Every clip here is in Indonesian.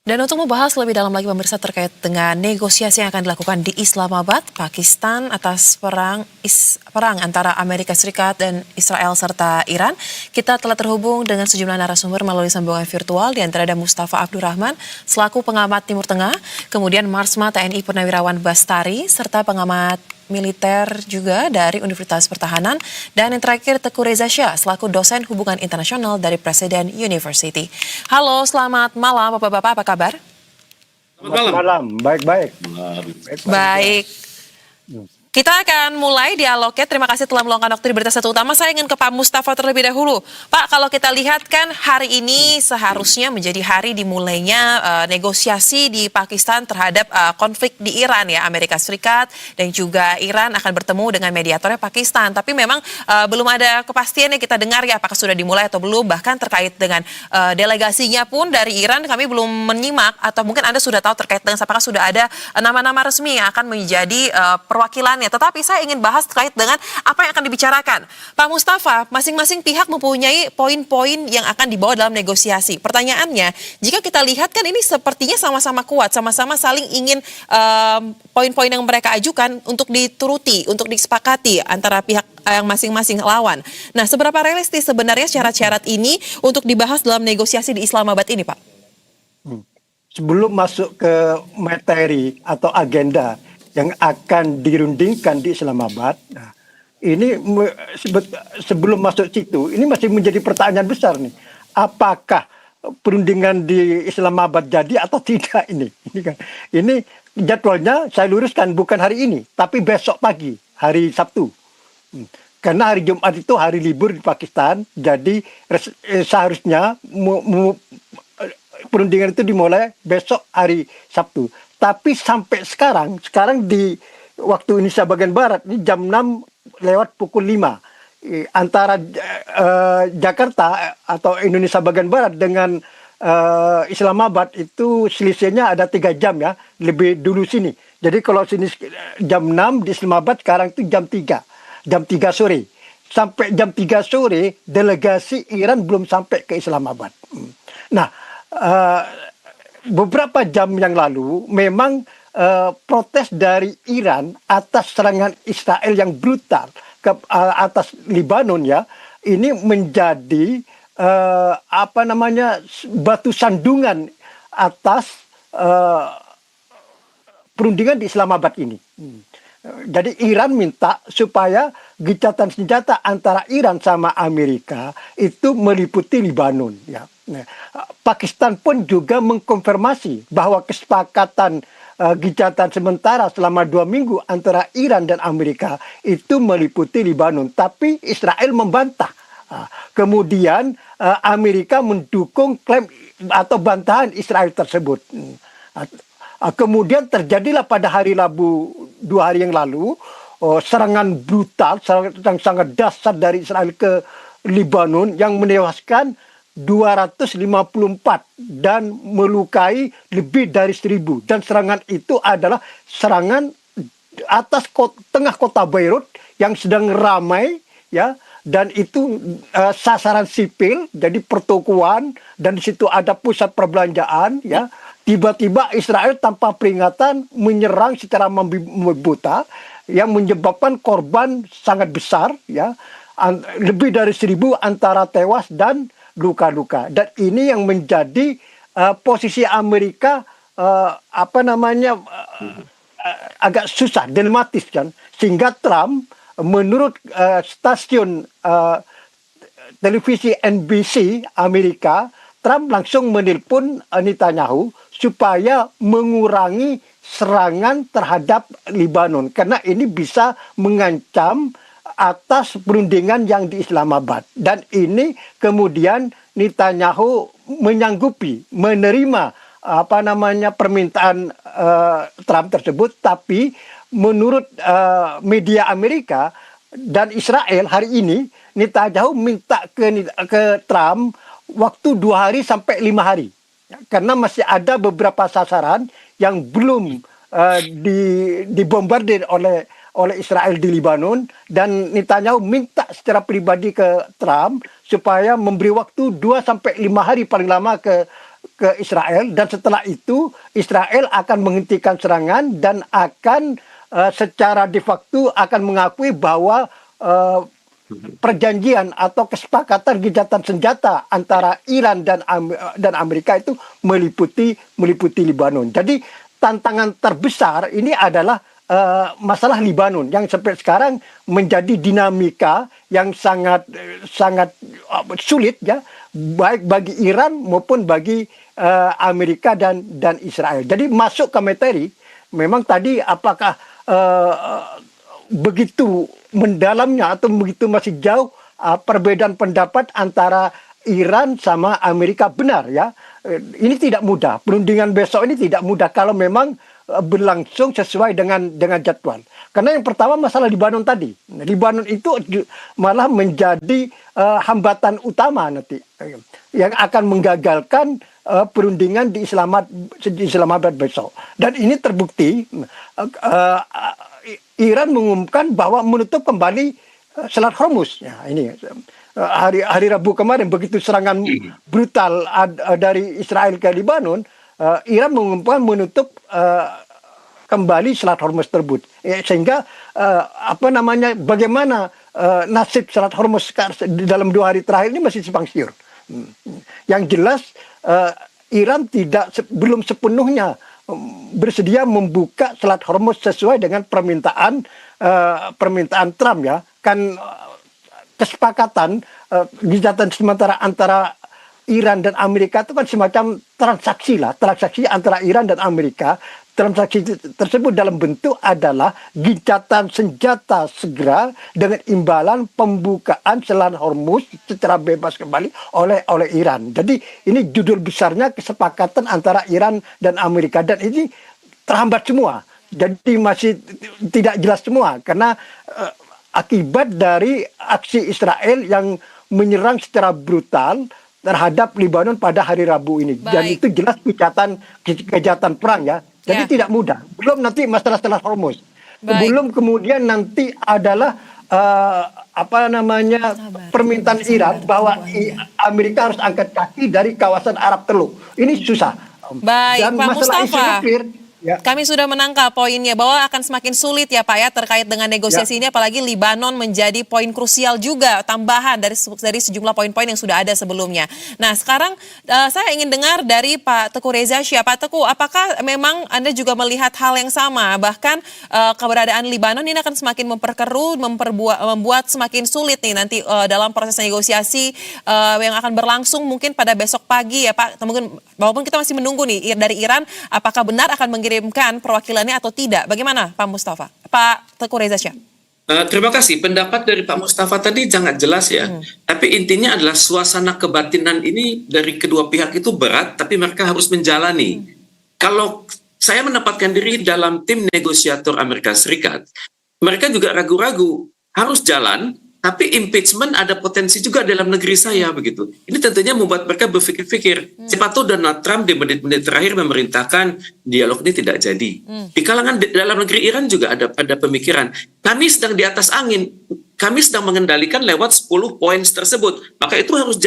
Dan untuk membahas lebih dalam lagi pemirsa terkait dengan negosiasi yang akan dilakukan di Islamabad, Pakistan atas perang antara Amerika Serikat dan Israel serta Iran, kita telah terhubung dengan sejumlah narasumber melalui sambungan virtual, di antara ada Mustafa Abdurrahman selaku pengamat Timur Tengah, kemudian Marsma TNI Purnawirawan Bastari serta pengamat militer juga dari Universitas Pertahanan, dan yang terakhir Teguh Reza Shah selaku dosen hubungan internasional dari Presiden University. Halo, selamat malam Bapak-bapak, apa kabar? Selamat malam, baik-baik. Baik. Kita akan mulai dialognya. Terima kasih telah meluangkan waktu di Berita Satu Utama. Saya ingin ke Pak Mustafa terlebih dahulu. Pak, kalau kita lihat kan hari ini seharusnya menjadi hari dimulainya negosiasi di Pakistan terhadap konflik di Iran ya. Amerika Serikat dan juga Iran akan bertemu dengan mediatornya Pakistan. Tapi memang belum ada kepastian yang kita dengar ya, apakah sudah dimulai atau belum. Bahkan terkait dengan delegasinya pun dari Iran kami belum menyimak, atau mungkin Anda sudah tahu terkait dengan apakah sudah ada nama-nama resmi yang akan menjadi perwakilan. Tetapi saya ingin bahas terkait dengan apa yang akan dibicarakan. Pak Mustafa, masing-masing pihak mempunyai poin-poin yang akan dibawa dalam negosiasi. Pertanyaannya, jika kita lihat kan ini sepertinya sama-sama kuat, sama-sama saling ingin poin-poin yang mereka ajukan untuk dituruti, untuk disepakati antara pihak yang masing-masing lawan. Nah, seberapa realistis sebenarnya syarat-syarat ini untuk dibahas dalam negosiasi di Islamabad ini, Pak? Sebelum masuk ke materi atau agenda yang akan dirundingkan di Islamabad, nah, ini sebelum masuk situ, ini masih menjadi pertanyaan besar nih. Apakah perundingan di Islamabad jadi atau tidak ini? Ini jadwalnya saya luruskan bukan hari ini, tapi besok pagi, hari Sabtu. Karena hari Jumat itu hari libur di Pakistan, jadi seharusnya perundingan itu dimulai besok hari Sabtu. Tapi sampai sekarang di waktu Indonesia bagian Barat, ini jam 6 lewat pukul 5. Antara Jakarta atau Indonesia bagian Barat dengan Islamabad itu selisihnya ada 3 jam ya, lebih dulu sini. Jadi kalau sini jam 6 di Islamabad, sekarang itu jam 3 sore. Sampai jam 3 sore, delegasi Iran belum sampai ke Islamabad. Nah, beberapa jam yang lalu memang protes dari Iran atas serangan Israel yang brutal atas Lebanon ya, ini menjadi batu sandungan atas perundingan di Islamabad ini. Jadi Iran minta supaya gencatan senjata antara Iran sama Amerika itu meliputi Lebanon ya. Nah, Pakistan pun juga mengkonfirmasi bahwa kesepakatan gencatan sementara selama 2 minggu antara Iran dan Amerika itu meliputi Lebanon, tapi Israel membantah. Kemudian Amerika mendukung klaim atau bantahan Israel tersebut. Kemudian terjadilah pada hari Rabu 2 hari yang lalu serangan brutal, serangan sangat dahsyat dari Israel ke Lebanon yang menewaskan 254 dan melukai lebih dari 1000. Dan serangan itu adalah serangan atas tengah kota Beirut yang sedang ramai ya, dan itu sasaran sipil, jadi pertokoan, dan di situ ada pusat perbelanjaan ya. Tiba-tiba Israel tanpa peringatan menyerang secara membuta yang menyebabkan korban sangat besar ya, lebih dari 1000 antara tewas dan luka-luka. Dan ini yang menjadi posisi Amerika agak susah, dilematis kan, sehingga Trump menurut stasiun televisi NBC Amerika, Trump langsung menelpon Netanyahu supaya mengurangi serangan terhadap Lebanon, karena ini bisa mengancam atas perundingan yang di Islamabad. Dan ini kemudian Netanyahu menyanggupi menerima permintaan Trump tersebut. Tapi menurut media Amerika dan Israel hari ini, Netanyahu minta ke Trump waktu 2 hari sampai 5 hari. Karena masih ada beberapa sasaran yang belum dibombardir oleh Israel di Lebanon, dan Netanyahu minta secara pribadi ke Trump supaya memberi waktu 2 sampai 5 hari paling lama ke ke Israel, dan setelah itu Israel akan menghentikan serangan dan akan secara de facto akan mengakui bahwa perjanjian atau kesepakatan gencatan senjata antara Iran dan Amerika itu meliputi Lebanon. Jadi tantangan terbesar ini adalah masalah Lebanon yang sampai sekarang menjadi dinamika yang sangat sulit, ya, baik bagi Iran maupun bagi Amerika dan Israel. Jadi masuk ke materi, memang tadi apakah begitu mendalamnya atau begitu masih jauh perbedaan pendapat antara Iran sama Amerika, benar, ya. Ini tidak mudah. Perundingan besok ini tidak mudah kalau memang berlangsung sesuai dengan jadwal. Karena yang pertama masalah Lebanon tadi. Lebanon itu malah menjadi hambatan utama nanti yang akan menggagalkan perundingan di Islamabad besok. Dan ini terbukti Iran mengumumkan bahwa menutup kembali Selat Hormuz. Ya, ini hari Rabu kemarin begitu serangan brutal dari Israel ke Lebanon, Iran mengumumkan menutup kembali Selat Hormuz tersebut. Sehingga bagaimana nasib Selat Hormuz dalam 2 hari terakhir ini masih simpang siur. Yang jelas Iran belum sepenuhnya bersedia membuka Selat Hormuz sesuai dengan permintaan Trump, ya. Kan kesepakatan gencatan sementara antara Iran dan Amerika itu kan semacam transaksi antara Iran dan Amerika. Transaksi tersebut dalam bentuk adalah gencatan senjata segera dengan imbalan pembukaan Selat Hormuz secara bebas kembali oleh Iran. Jadi ini judul besarnya kesepakatan antara Iran dan Amerika, dan ini terhambat semua. Jadi masih tidak jelas semua karena akibat dari aksi Israel yang menyerang secara brutal terhadap Lebanon pada hari Rabu ini. Baik. Dan itu jelas kejahatan perang, ya. Jadi tidak mudah. Belum nanti masalah Selat Hormuz. Baik. Belum kemudian nanti adalah permintaan Iran bahwa Amerika harus angkat kaki dari kawasan Arab Teluk. Ini susah. Baik, Dan Pak masalah Mustafa. isu nuklir, ya. Kami sudah menangkap poinnya bahwa akan semakin sulit, ya Pak, ya, terkait dengan negosiasi ini, apalagi Lebanon menjadi poin krusial juga, tambahan dari sejumlah poin-poin yang sudah ada sebelumnya. Nah, sekarang saya ingin dengar dari Pak Teguh Reza Syah. Pak Teguh, apakah memang Anda juga melihat hal yang sama? Bahkan keberadaan Lebanon ini akan semakin memperkeruh, membuat semakin sulit nih nanti dalam proses negosiasi yang akan berlangsung mungkin pada besok pagi, ya Pak. Mungkin walaupun kita masih menunggu nih dari Iran, apakah benar akan mengirimkan perwakilannya atau tidak? Bagaimana Pak Mustafa? Pak Teguh Reza Syah. Terima kasih. Pendapat dari Pak Mustafa tadi sangat jelas, ya. Tapi intinya adalah suasana kebatinan ini dari kedua pihak itu berat, tapi mereka harus menjalani. Kalau saya menempatkan diri dalam tim negosiator Amerika Serikat, mereka juga ragu-ragu, harus jalan, tapi impeachment ada potensi juga dalam negeri saya, begitu. Ini tentunya membuat mereka berpikir-pikir. Siapa tahu Donald Trump di menit-menit terakhir memerintahkan dialog ini tidak jadi. Di kalangan dalam negeri Iran juga ada pemikiran. Kami sedang di atas angin. Kami sedang mengendalikan lewat 10 poin tersebut. Maka itu harus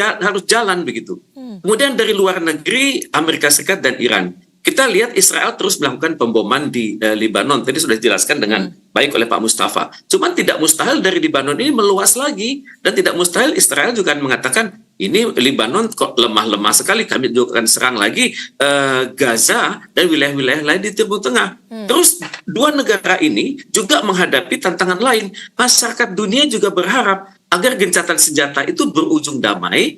jalan, begitu. Kemudian dari luar negeri, Amerika Serikat dan Iran. Kita lihat Israel terus melakukan pemboman di Lebanon. Tadi sudah dijelaskan dengan baik oleh Pak Mustafa. Cuman tidak mustahil dari Lebanon ini meluas lagi. Dan tidak mustahil Israel juga mengatakan, ini Lebanon kok lemah-lemah sekali. Kami juga akan serang lagi Gaza dan wilayah-wilayah lain di Timur Tengah. Terus dua negara ini juga menghadapi tantangan lain. Masyarakat dunia juga berharap agar gencatan senjata itu berujung damai,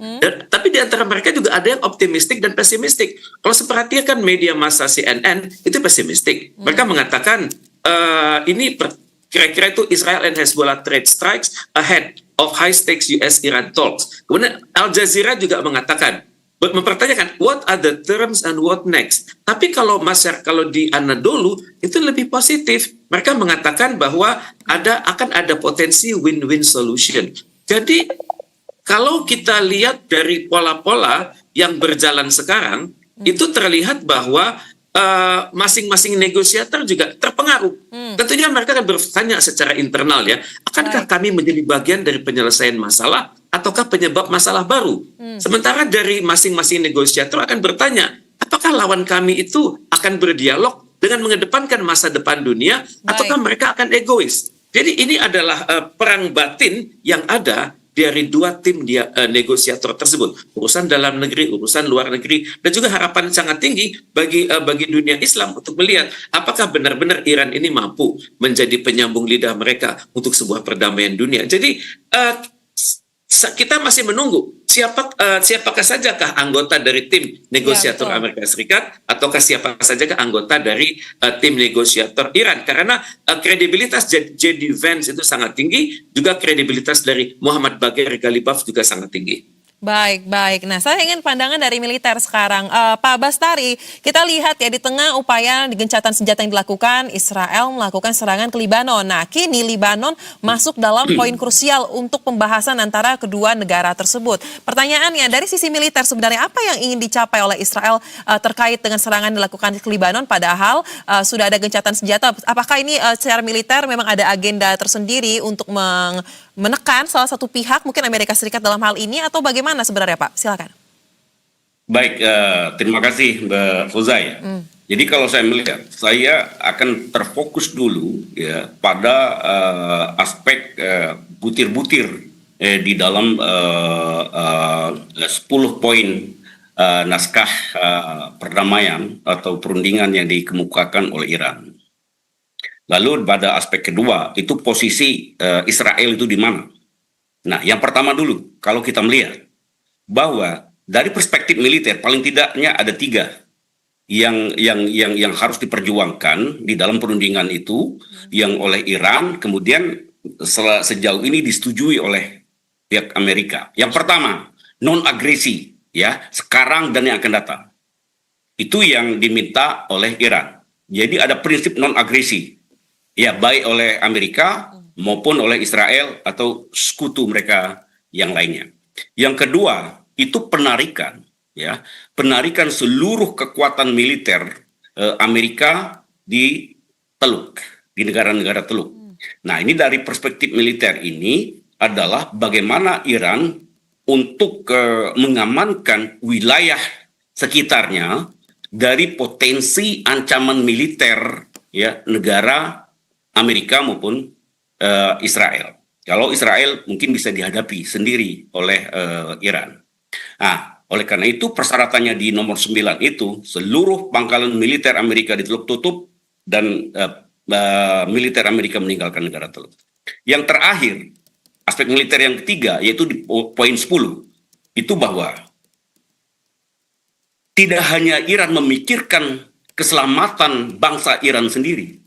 tapi di antara mereka juga ada yang optimistik dan pesimistik. Kalau seperhatikan media massa CNN itu pesimistik. Mereka mengatakan ini kira-kira itu Israel and Hezbollah trade strikes ahead of high stakes US-Iran talks. Kemudian Al Jazeera juga mengatakan, mempertanyakan what are the terms and what next. Tapi kalau di Anadolu itu lebih positif. Mereka mengatakan bahwa akan ada potensi win-win solution. Jadi kalau kita lihat dari pola-pola yang berjalan sekarang, itu terlihat bahwa masing-masing negosiator juga terpengaruh berpengaruh. Tentunya mereka akan bertanya secara internal ya, akankah kami menjadi bagian dari penyelesaian masalah ataukah penyebab masalah baru? Sementara dari masing-masing negosiator akan bertanya, apakah lawan kami itu akan berdialog dengan mengedepankan masa depan dunia ataukah mereka akan egois? Jadi ini adalah perang batin yang ada dari dua tim negosiator tersebut, urusan dalam negeri, urusan luar negeri, dan juga harapan sangat tinggi bagi dunia Islam untuk melihat apakah benar-benar Iran ini mampu menjadi penyambung lidah mereka untuk sebuah perdamaian dunia. Jadi kita masih menunggu siapakah sajakah anggota dari tim negosiator Amerika Serikat ataukah siapa sajakah anggota dari tim negosiator Iran, karena kredibilitas J.D. Vance itu sangat tinggi, juga kredibilitas dari Muhammad Bagher Ghalibaf juga sangat tinggi. Baik, baik. Nah, saya ingin pandangan dari militer sekarang. Pak Bastari, kita lihat ya di tengah upaya gencatan senjata yang dilakukan, Israel melakukan serangan ke Libanon. Nah, kini Libanon masuk dalam poin krusial untuk pembahasan antara kedua negara tersebut. Pertanyaannya, dari sisi militer sebenarnya apa yang ingin dicapai oleh Israel terkait dengan serangan dilakukan ke Libanon, padahal sudah ada gencatan senjata. Apakah ini secara militer memang ada agenda tersendiri untuk menekan salah satu pihak, mungkin Amerika Serikat dalam hal ini, atau bagaimana sebenarnya Pak? Silakan. Baik, terima kasih Mbak Fuzai. Jadi kalau saya melihat, saya akan terfokus dulu ya pada aspek butir-butir di dalam 10 poin naskah perdamaian atau perundingan yang dikemukakan oleh Iran. Lalu pada aspek kedua, itu posisi Israel itu di mana? Nah, yang pertama dulu, kalau kita melihat bahwa dari perspektif militer paling tidaknya ada 3 yang harus diperjuangkan di dalam perundingan itu, yang oleh Iran kemudian sejauh ini disetujui oleh pihak Amerika. Yang pertama, non agresi ya, sekarang dan yang akan datang. Itu yang diminta oleh Iran. Jadi ada prinsip non agresi. Ya, baik oleh Amerika maupun oleh Israel atau sekutu mereka yang lainnya. Yang kedua, itu penarikan seluruh kekuatan militer Amerika di Teluk, di negara-negara Teluk. Nah, ini dari perspektif militer ini adalah bagaimana Iran untuk mengamankan wilayah sekitarnya dari potensi ancaman militer ya negara Amerika maupun Israel. Kalau Israel mungkin bisa dihadapi sendiri oleh Iran. Nah, oleh karena itu persyaratannya di nomor 9 itu seluruh pangkalan militer Amerika ditutup tutup dan militer Amerika meninggalkan negara Teluk. Yang terakhir, aspek militer yang ketiga yaitu di poin 10 itu bahwa tidak hanya Iran memikirkan keselamatan bangsa Iran sendiri,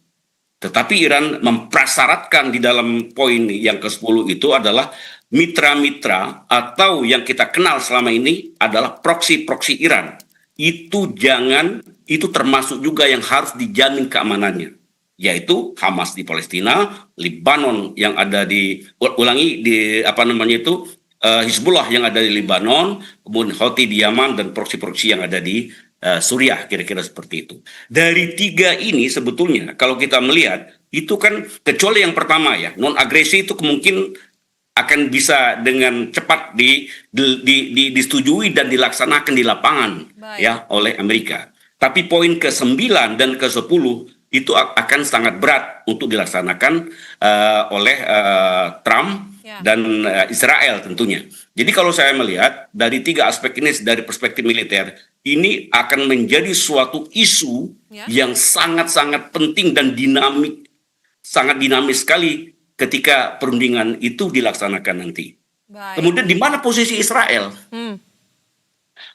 tetapi Iran memprasyaratkan di dalam poin yang ke-10 itu adalah mitra-mitra atau yang kita kenal selama ini adalah proksi-proksi Iran. Itu termasuk juga yang harus dijamin keamanannya, yaitu Hamas di Palestina, Lebanon yang ada Hizbullah yang ada di Lebanon, kemudian Houthi di Yaman, dan proksi-proksi yang ada di Suriah, kira-kira seperti itu. Dari 3 ini sebetulnya kalau kita melihat itu kan, kecuali yang pertama ya, non agresi itu kemungkinan akan bisa dengan cepat disetujui dan dilaksanakan di lapangan ya oleh Amerika. Tapi poin ke-9 dan ke-10 itu akan sangat berat untuk dilaksanakan oleh Trump dan Israel tentunya. Jadi kalau saya melihat dari 3 aspek ini dari perspektif militer, ini akan menjadi suatu isu yang sangat-sangat penting dan sangat dinamis sekali ketika perundingan itu dilaksanakan nanti. Kemudian di mana posisi Israel?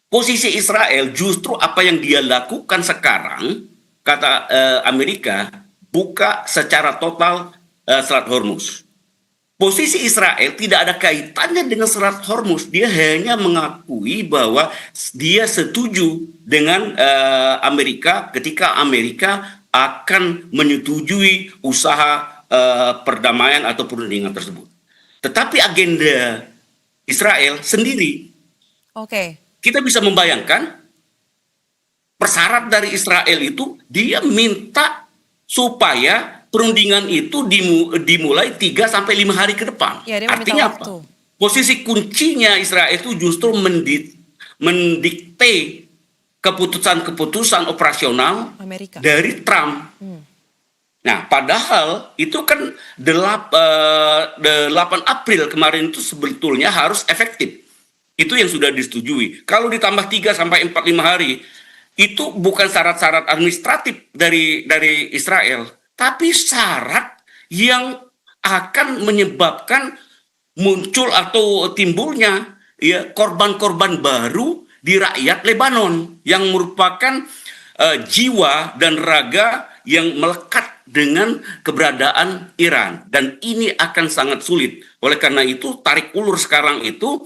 Posisi Israel justru apa yang dia lakukan sekarang, kata Amerika, buka secara total Selat Hormuz. Posisi Israel tidak ada kaitannya dengan Selat Hormuz. Dia hanya mengakui bahwa dia setuju dengan Amerika ketika Amerika akan menyetujui usaha perdamaian atau perundingan tersebut. Tetapi agenda Israel sendiri. Kita bisa membayangkan persyarat dari Israel itu dia minta supaya perundingan itu dimulai 3 sampai 5 hari ke depan. Ya, dia meminta Artinya waktu. apa? Posisi kuncinya Israel itu justru mendikte keputusan-keputusan operasional Amerika. dari Trump. Nah, padahal itu kan 8 April kemarin itu sebetulnya harus efektif. Itu yang sudah disetujui. Kalau ditambah 3 sampai 4-5 hari, itu bukan syarat-syarat administratif dari Israel, tapi syarat yang akan menyebabkan muncul atau timbulnya ya korban-korban baru di rakyat Lebanon yang merupakan jiwa dan raga yang melekat dengan keberadaan Iran, dan ini akan sangat sulit. Oleh karena itu tarik ulur sekarang itu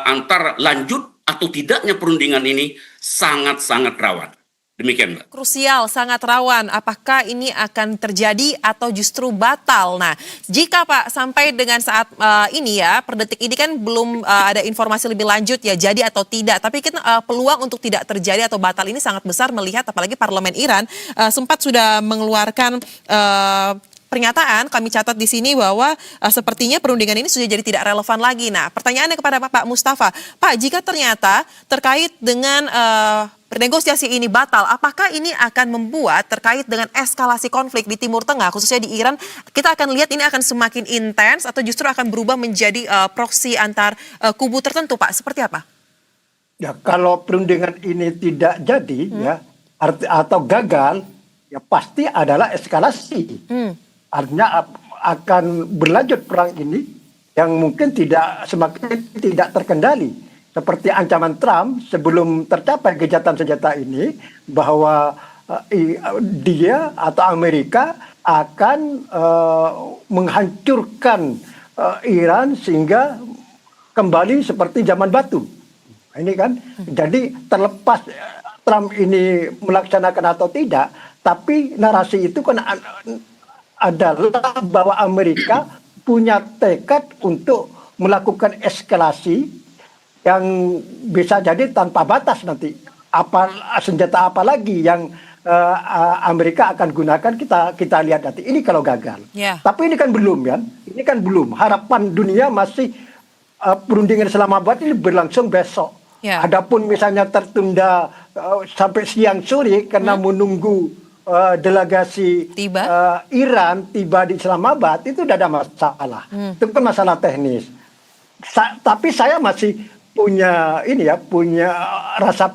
antar lanjut atau tidaknya perundingan ini sangat-sangat rawan. Demikian, Mbak. Krusial, sangat rawan. Apakah ini akan terjadi atau justru batal? Nah, jika Pak sampai dengan saat ini ya, per detik ini kan belum ada informasi lebih lanjut ya jadi atau tidak. Tapi kan peluang untuk tidak terjadi atau batal ini sangat besar melihat apalagi parlemen Iran sempat sudah mengeluarkan pernyataan, kami catat di sini bahwa sepertinya perundingan ini sudah jadi tidak relevan lagi. Nah, pertanyaannya kepada Pak Mustafa, Pak, jika ternyata terkait dengan bernegosiasi ini batal, apakah ini akan membuat terkait dengan eskalasi konflik di Timur Tengah, khususnya di Iran, kita akan lihat ini akan semakin intens atau justru akan berubah menjadi proksi antar kubu tertentu, Pak? Seperti apa? Ya, kalau perundingan ini tidak jadi ya atau gagal, ya pasti adalah eskalasi. Artinya akan berlanjut perang ini yang mungkin semakin tidak terkendali. Seperti ancaman Trump sebelum tercapai gencatan senjata ini, bahwa dia atau Amerika akan menghancurkan Iran sehingga kembali seperti zaman batu. Ini kan, jadi terlepas Trump ini melaksanakan atau tidak, tapi narasi itu kan adalah bahwa Amerika punya tekad untuk melakukan eskalasi yang bisa jadi tanpa batas nanti. Senjata apa lagi yang Amerika akan gunakan, kita lihat nanti. Ini kalau gagal. Yeah. Tapi ini kan belum kan? Ini kan belum. Harapan dunia masih perundingan Islamabad ini berlangsung besok. Yeah. Adapun misalnya tertunda sampai siang sore karena menunggu delegasi Iran tiba di Islamabad, itu tidak ada masalah. Itu kan masalah teknis. Tapi saya masih punya rasa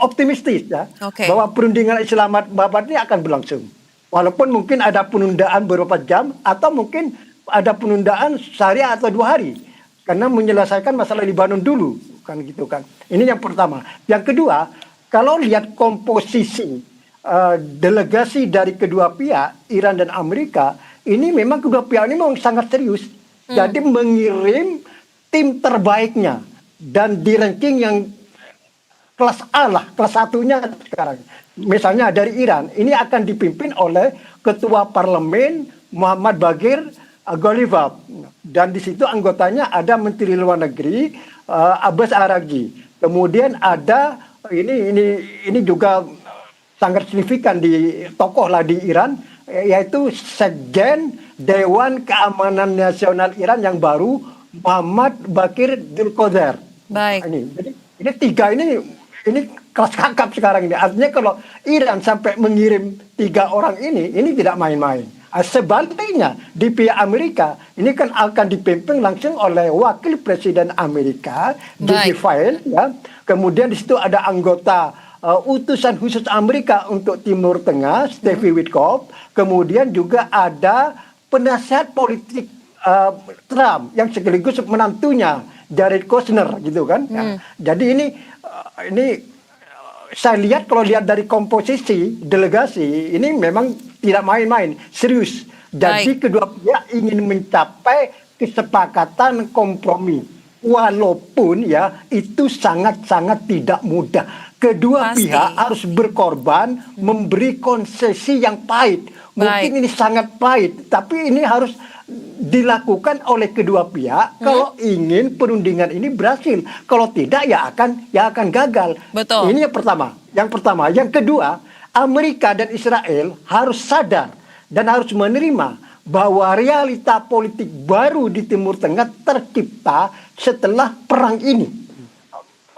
optimistis ya, bahwa perundingan Islamabad ini akan berlangsung. Walaupun mungkin ada penundaan beberapa jam atau mungkin ada penundaan sehari atau 2 hari karena menyelesaikan masalah Lebanon dulu, kan gitu kan. Ini yang pertama. Yang kedua, kalau lihat komposisi delegasi dari kedua pihak, Iran dan Amerika, ini memang kedua pihak ini memang sangat serius. Jadi mengirim tim terbaiknya dan di ranking yang kelas A lah, kelas satunya sekarang. Misalnya dari Iran, ini akan dipimpin oleh Ketua Parlemen Muhammad Baghir Ghalibaf, dan di situ anggotanya ada Menteri Luar Negeri Abbas Araghi. Kemudian ada ini juga sangat signifikan di tokoh lah di Iran, yaitu Sekjen Dewan Keamanan Nasional Iran yang baru, Muhammad Bakir Dulkozer. Baik. Jadi ini 3 ini kelas kakap sekarang ini. Artinya kalau Iran sampai mengirim 3 orang ini tidak main-main. Sebaliknya di pihak Amerika ini kan akan dipimpin langsung oleh Wakil Presiden Amerika, J.D. Vance, ya. Kemudian di situ ada anggota utusan khusus Amerika untuk Timur Tengah, Stevie Witkoff. Kemudian juga ada penasihat politik Trump yang sekaligus menantunya, Jared Kushner, gitu kan. Ya. Jadi ini saya lihat, kalau lihat dari komposisi delegasi ini memang tidak main-main, serius. Jadi kedua pihak ingin mencapai kesepakatan kompromi, walaupun ya itu sangat-sangat tidak mudah. Kedua pihak harus berkorban, memberi konsesi yang pahit. Mungkin ini sangat pahit, tapi ini harus dilakukan oleh kedua pihak kalau ingin perundingan ini berhasil. Kalau tidak ya akan gagal. Betul. Ini yang pertama. Yang kedua, Amerika dan Israel harus sadar dan harus menerima bahwa realita politik baru di Timur Tengah tercipta setelah perang ini.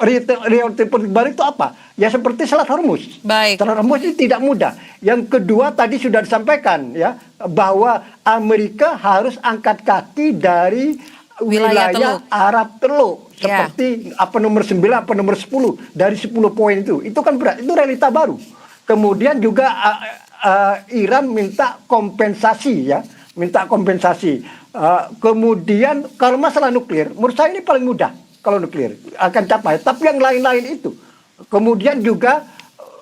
Realita politik baru itu apa? Ya seperti Selat Hormuz. Baik. Selat Hormuz ini tidak mudah. Yang kedua tadi sudah disampaikan ya bahwa Amerika harus angkat kaki dari Wilayah wilayah Teluk. Arab Teluk. Ya. Seperti apa nomor 9, apa nomor 10 dari 10 poin itu. Itu kan berat, itu realita baru. Kemudian juga Iran minta kompensasi ya, minta kompensasi. Kemudian kalau masalah nuklir, menurut saya ini paling mudah kalau nuklir akan capai. Tapi yang lain-lain itu, kemudian juga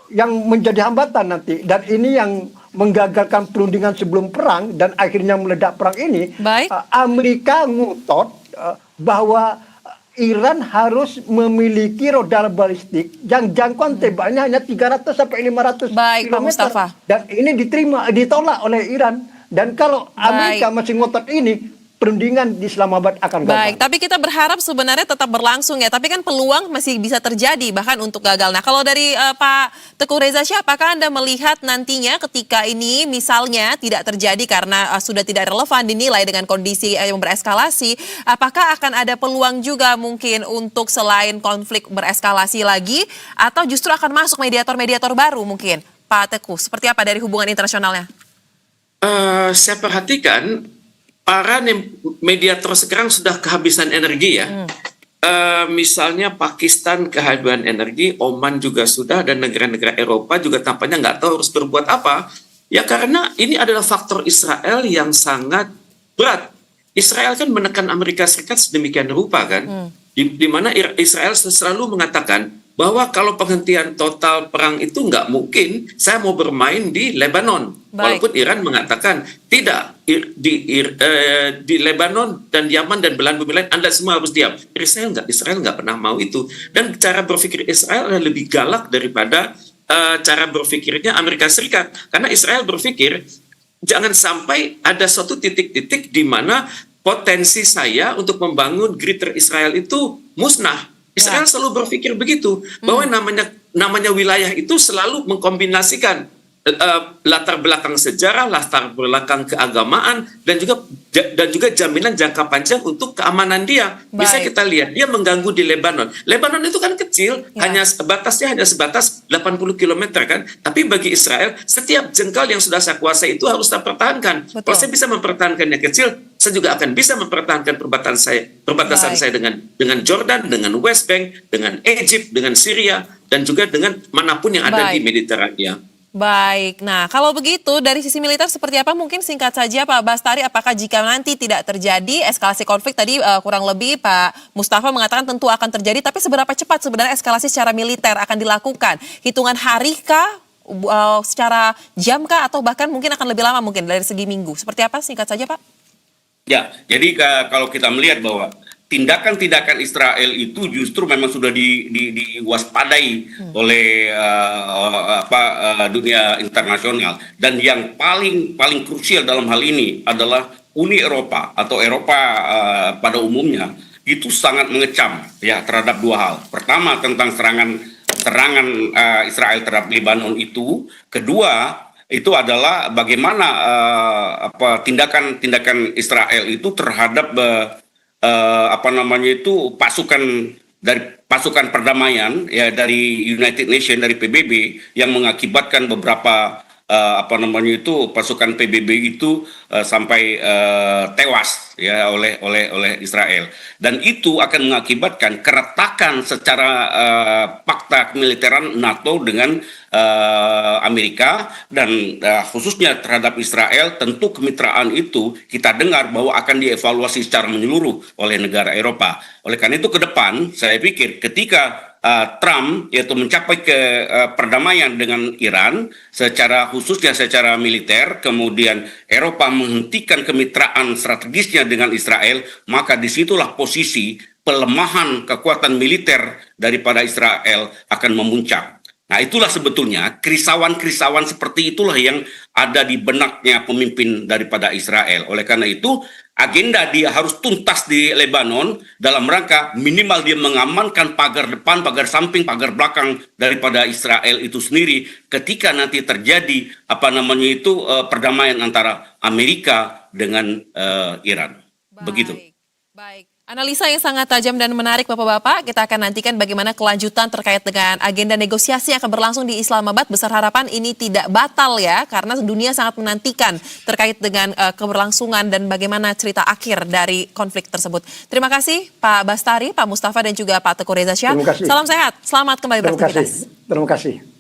yang menjadi hambatan nanti dan ini yang menggagalkan perundingan sebelum perang dan akhirnya meledak perang ini. Baik. Amerika ngotot bahwa Iran harus memiliki rudal balistik yang jangkauan tembaknya hanya 300 sampai 500 Baik, Pak kilometer. Mustafa. Dan ini ditolak oleh Iran. Dan kalau Amerika masih ngotot ini, perundingan di Islamabad akan gagal. Baik, tapi kita berharap sebenarnya tetap berlangsung ya. Tapi kan peluang masih bisa terjadi bahkan untuk gagal. Nah, kalau dari Pak Teguh Reza Shah, apakah Anda melihat nantinya ketika ini misalnya tidak terjadi karena sudah tidak relevan dinilai dengan kondisi yang bereskalasi, apakah akan ada peluang juga mungkin untuk selain konflik bereskalasi lagi atau justru akan masuk mediator-mediator baru mungkin? Pak Teguh, seperti apa dari hubungan internasionalnya? Saya perhatikan para mediator sekarang sudah kehabisan energi ya. Misalnya Pakistan kehabisan energi, Oman juga sudah, dan negara-negara Eropa juga tampaknya nggak tahu harus berbuat apa. Ya karena ini adalah faktor Israel yang sangat berat. Israel kan menekan Amerika Serikat sedemikian rupa kan, di mana Israel selalu mengatakan bahwa kalau penghentian total perang itu nggak mungkin, saya mau bermain di Lebanon. Baik. Walaupun Iran mengatakan tidak, di Lebanon dan Yaman dan belahan bumi lain Anda semua harus diam. Israel nggak pernah mau itu. Dan cara berpikir Israel adalah lebih galak daripada cara berpikirnya Amerika Serikat. Karena Israel berpikir jangan sampai ada suatu titik-titik di mana potensi saya untuk membangun Greater Israel itu musnah. Israel selalu berpikir begitu, bahwa namanya wilayah itu selalu mengkombinasikan latar belakang sejarah, latar belakang keagamaan, dan juga jaminan jangka panjang untuk keamanan dia. Bisa kita lihat dia mengganggu di Lebanon. Lebanon itu kan kecil, batasnya hanya sebatas 80 km kan. Tapi bagi Israel, setiap jengkal yang sudah saya kuasai itu harus saya pertahankan. Betul. Kalau saya bisa mempertahankannya kecil, saya juga akan bisa mempertahankan perbatasan saya dengan Jordan, dengan West Bank, dengan Egypt, dengan Syria, dan juga dengan manapun yang ada di Mediterania. Baik, nah kalau begitu dari sisi militer seperti apa, mungkin singkat saja Pak Bastari, apakah jika nanti tidak terjadi eskalasi konflik tadi kurang lebih Pak Mustafa mengatakan tentu akan terjadi, tapi seberapa cepat sebenarnya eskalasi secara militer akan dilakukan? Hitungan hari kah, secara jam kah, atau bahkan mungkin akan lebih lama mungkin dari segi minggu? Seperti apa, singkat saja Pak? Ya, jadi kalau kita melihat bahwa tindakan-tindakan Israel itu justru memang sudah diwaspadai oleh dunia internasional, dan yang paling krusial dalam hal ini adalah Uni Eropa atau Eropa pada umumnya itu sangat mengecam ya terhadap dua hal. Pertama tentang serangan Israel terhadap Lebanon itu, kedua itu adalah bagaimana tindakan Israel itu terhadap pasukan perdamaian ya dari United Nations, dari PBB, yang mengakibatkan beberapa pasukan PBB itu sampai tewas ya oleh Israel, dan itu akan mengakibatkan keretakan secara fakta kemiliteran NATO dengan Amerika, dan khususnya terhadap Israel. Tentu kemitraan itu kita dengar bahwa akan dievaluasi secara menyeluruh oleh negara Eropa. Oleh karena itu ke depan saya pikir ketika Trump yaitu mencapai ke perdamaian dengan Iran khususnya secara militer, kemudian Eropa menghentikan kemitraan strategisnya dengan Israel, maka disitulah posisi pelemahan kekuatan militer daripada Israel akan memuncak. Nah, itulah sebetulnya kerisauan seperti itulah yang ada di benaknya pemimpin daripada Israel. Oleh karena itu, agenda dia harus tuntas di Lebanon dalam rangka minimal dia mengamankan pagar depan, pagar samping, pagar belakang daripada Israel itu sendiri ketika nanti terjadi perdamaian antara Amerika dengan Iran. Begitu. Baik. Analisa yang sangat tajam dan menarik Bapak-Bapak. Kita akan nantikan bagaimana kelanjutan terkait dengan agenda negosiasi yang akan berlangsung di Islamabad. Besar harapan ini tidak batal ya, karena dunia sangat menantikan terkait dengan keberlangsungan dan bagaimana cerita akhir dari konflik tersebut. Terima kasih Pak Bastari, Pak Mustafa dan juga Pak Teguh Reza Syah. Terima kasih. Salam sehat, selamat kembali Terima kasih. beraktivitas. Terima kasih.